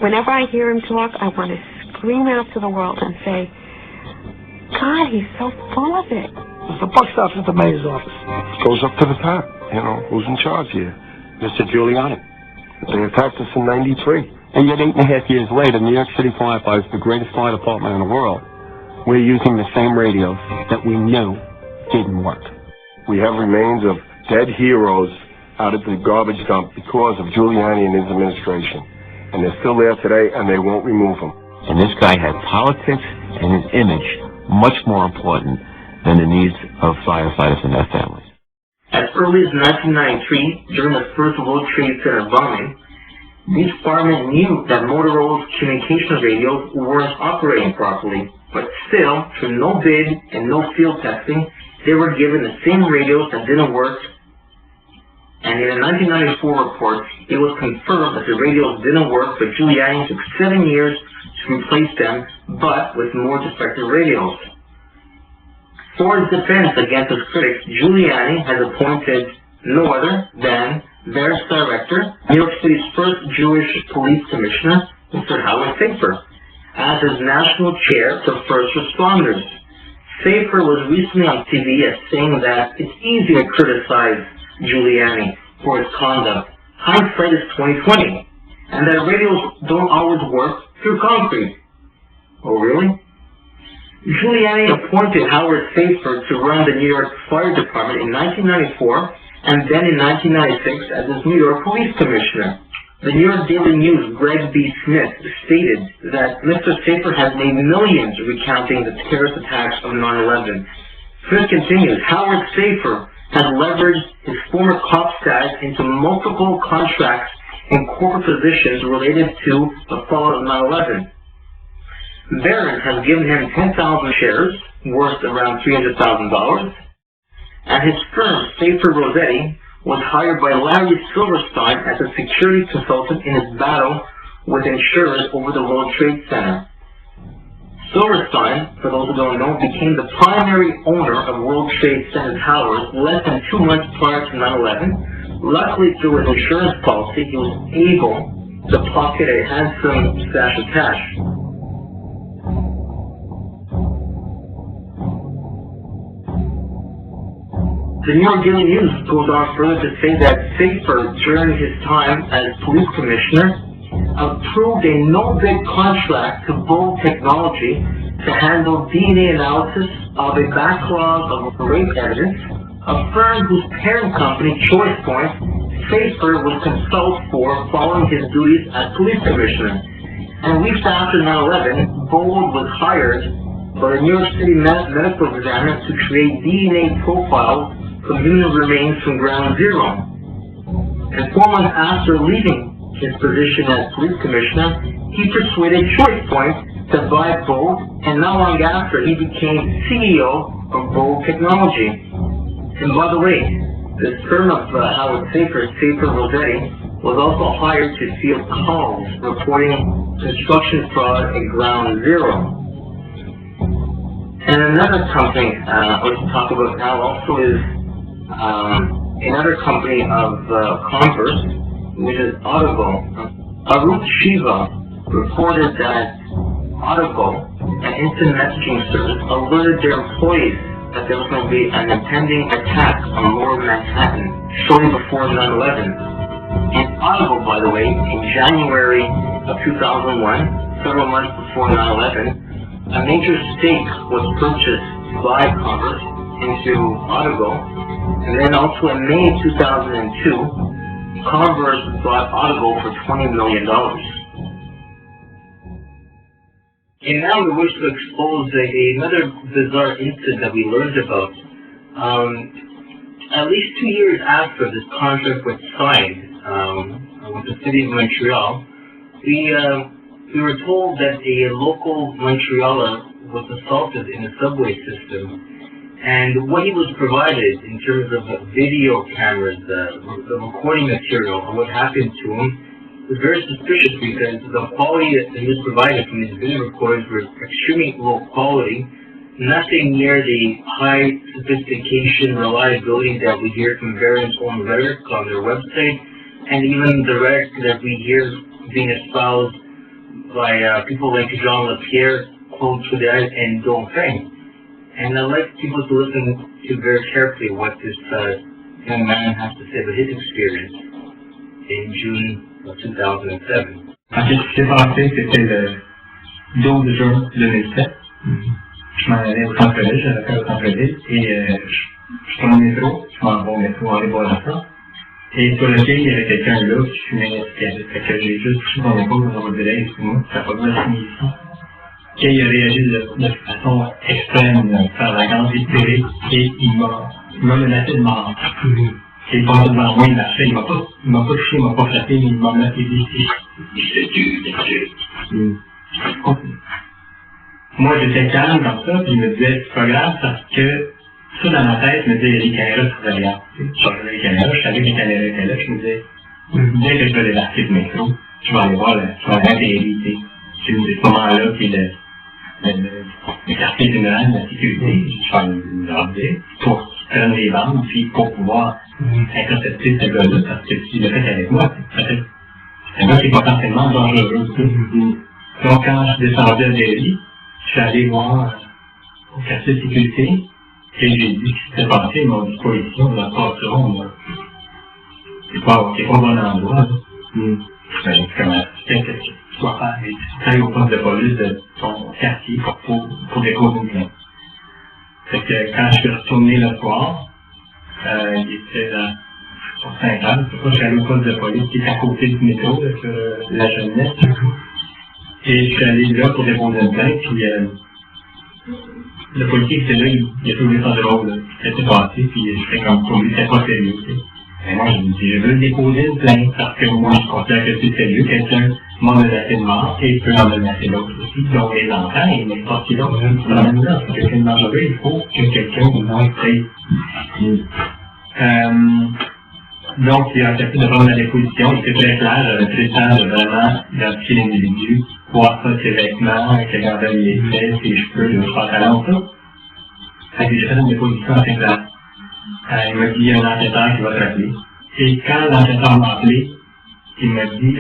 Whenever I hear him talk, I want to scream out to the world and say, God, he's so full of it. The buck stops at the mayor's office. It goes up to the top. You know, who's in charge here? Mr. Giuliani. They attacked us in '93. And yet 8.5 years later, New York City Flag-part 5 is the greatest fire department in the world. We're using the same radios that we knew didn't work. We have remains of dead heroes out at the garbage dump because of Giuliani and his administration. And they're still there today, and they won't remove them. And this guy had politics and his image much more important than the needs of firefighters and their families. As early as 1993, during the first World Trade Center bombing, these firemen knew that Motorola's communication radios weren't operating properly, but still, through no bid and no field testing, they were given the same radios that didn't work. And in a 1994 report, it was confirmed that the radios didn't work, but Giuliani took 7 years to replace them, but with more defective radios. For his defense against his critics, Giuliani has appointed no other than their director, New York City's first Jewish police commissioner, Mr. Howard Safer, as his national chair for first responders. Safer was recently on TV as saying that it's easy to criticize Giuliani for his conduct. Hindsight is 20/20, and that radios don't always work through concrete. Oh, really? Giuliani appointed Howard Safer to run the New York Fire Department in 1994, and then in 1996 as his New York Police Commissioner. The New York Daily News' Greg B. Smith stated that Mr. Safer has made millions recounting the terrorist attacks of 9/11. Smith continues, Howard Safer has leveraged his former cop status into multiple contracts and corporate positions related to the fallout of 9/11. Barron has given him 10,000 shares, worth around $300,000, and his firm, Safer Rossetti, was hired by Larry Silverstein as a security consultant in his battle with insurers over the World Trade Center. Silverstein, for those who don't know, became the primary owner of World Trade Center towers less than 2 months prior to 9/11. Luckily, through his insurance policy, he was able to pocket a handsome stash of cash. The New York Daily News goes on further to say that Safer, during his time as police commissioner, approved a no-bid contract to Bold Technology to handle DNA analysis of a backlog of rape evidence, a firm whose parent company, ChoicePoint, Safer would consult for following his duties as police commissioner. And weeks after 9/11, Bold was hired by the New York City medical examiner to create DNA profiles from human remains from ground zero. And 4 months after leaving his position as police commissioner, he persuaded ChoicePoint to buy Bold, and not long after, he became CEO of Bold Technology. And by the way, the firm of Howard Safer, Safer Rossetti, was also hired to field calls reporting construction fraud at ground zero. And another company I want to talk about now also is another company of commerce, which is Audible. Averts Shiva reported that Audible, an instant messaging service, alerted their employees that there was going to be an impending attack on Lower Manhattan shortly before 9/11. And Audible, by the way, in January of 2001, several months before 9/11, a major stake was purchased by Congress into Audible, and then also in May 2002, Congress bought Audible for $20 million. And now we wish to expose another bizarre incident that we learned about. At least 2 years after this contract was signed with the city of Montreal, we were told that a local Montrealer was assaulted in the subway system, and what he was provided in terms of video cameras, the recording material, and what happened to him was very suspicious because the quality that he was provided from these video recordings was extremely low quality, nothing near the high sophistication reliability that we hear from various own rhetoric on their website, and even the rhetoric that we hear being espoused by people like Jean Lapierre, Claude Trudel, and Dauphin. And I'd like people to listen to very carefully what this young man has to say about his experience in June of 2007. En fait, ce qui s'est passé, c'était le 12 juin 2007. Je m'en allais au centre-ville, j'avais fait au centre-ville, et je prends le métro, je m'en vais au métro en Révolution. Et sur le quai, il y avait quelqu'un là qui fumait une cigarette. Fait que j'ai juste touché mon épaule dans le direct, excuse-moi, ça n'a pas besoin de signer ici. Et il a réagi de façon extrême, par la grande hystérique, et il m'a menacé de mort. Et il passait devant moi, il marchait, il m'a pas touché, il m'a pas frappé, mais il m'a menacé de Moi, j'étais calme comme ça, puis je me disais, c'est pas grave, parce que ça, dans ma tête, je me disais, les caméras se regardent. Je regardais les caméras, je savais que les caméras étaient là, je me disais, dès que je vais débarquer du métro, je vais aller voir, je vais aller atterrir, c'est ce moment-là, puis le quartier général de la sécurité, je vais aller le regarder pour prendre les bandes, puis pour pouvoir intercepter ce gars-là, parce que s'il le fait avec moi, c'est un gars qui est potentiellement dangereux. Donc, quand je descendais à Derry, je suis allé voir au quartier de sécurité, et j'ai dit ce qui s'était passé, ils m'ont dit quoi ici, on va passer, c'est pas bon endroit. Ben, j'ai dit comment, qu'est-ce que tu dois faire? Et tu travailles au poste de police de ton quartier pour déposer une plainte. Fait que quand je suis retourné le soir, il était sur 5 heures, c'est pourquoi je suis allé au poste de police qui est à côté du métro, là, sur la Jeunesse. Et je suis allé là pour déposer une plainte, puis le policier qui était là, il a trouvé ça drôle, ce qui s'était passé, puis je fais comme pour lui, c'était pas sérieux, tu sais. Et moi, je me dis, je veux déposer une plainte, parce que moi, je considère que c'est sérieux, quelqu'un m'a menacé de mort, et peut en menacer d'autres aussi, dont les enfants, et n'importe qui d'autre. C'est la même chose, c'est quelqu'un de dangereux, il faut que quelqu'un nous donc, il a accepté de prendre la déposition, il était très clair, j'avais pris le temps de vraiment identifier l'individu, voir ça, ses vêtements, quel gardait les faits, ses cheveux, le pantalon, tout. Fait que j'ai fait une déposition assez claire. Il m'a dit, il y a un enquêteur qui va te rappeler. Et quand l'enquêteur m'a appelé, il m'a dit,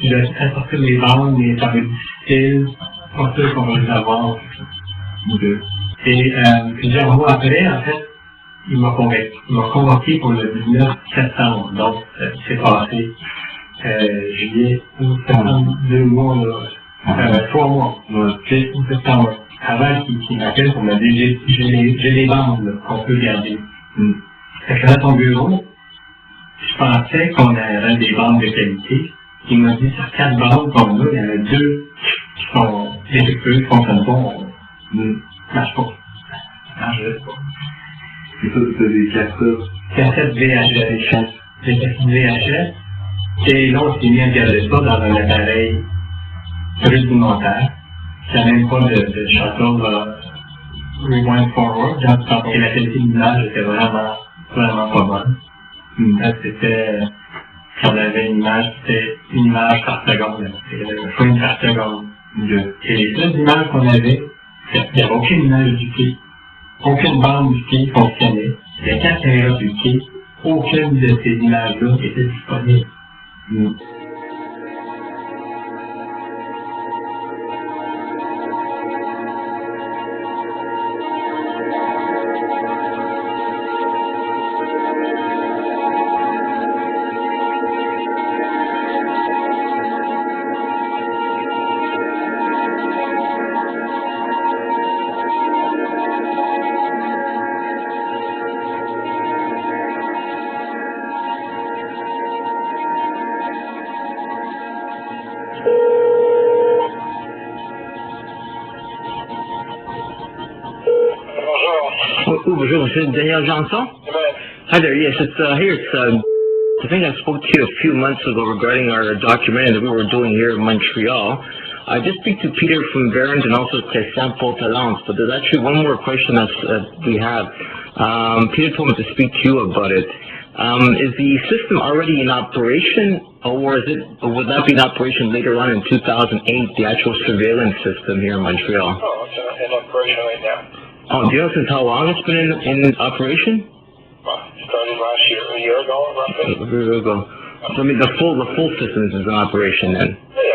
je fait sortir les bandes, mais ça va être difficile, pas sûr qu'on va les avoir. Et plusieurs mois après, en fait, il m'a convoqué pour le 19 septembre. Donc, c'est passé juillet, août, septembre, 2 mois, 3 mois, juillet, août, septembre. Avant qu'il m'appelle pour me dire, j'ai les bandes qu'on peut garder. Fait que dans son bureau, je pensais qu'on avait des bandes de qualité. Il m'a dit, sur 4 bandes qu'on a, il y en a 2 qui sont défectueuses, qui fonctionnent pas, marche pas. Marche pas. C'est ça, c'est des cassettes. Cassettes VHS. Des cassettes VHS. Et là, on s'est mis à garder ça dans un appareil rudimentaire. qui n'a même pas de shuttle rewind forward. Et la qualité de l'image était vraiment pas bonne. C'était, on avait une image, c'était une image par seconde. C'était un frame par seconde. Et les seules images qu'on avait, il n'y avait aucune image du quai. Aucune bande du quai fonctionnait. Il y a 4 caméras du quai. Aucune de ces images-là était disponible. Bonjour, Monsieur Daniel Johnson. Hi there. Yes, it's here. It's I think I spoke to you a few months ago regarding our documentary that we were doing here in Montreal. I did speak to Peter from Averts and also Christian Talence, but there's actually one more question that we have. Peter told me to speak to you about it. Is the system already in operation, or would that be in operation later on in 2008? The actual surveillance system here in Montreal. Oh, it's in operation right now. Oh, do you know since how long it's been in operation? Well, started last year, a year ago, roughly. A year ago. So I mean, the full system is in operation then. Yeah,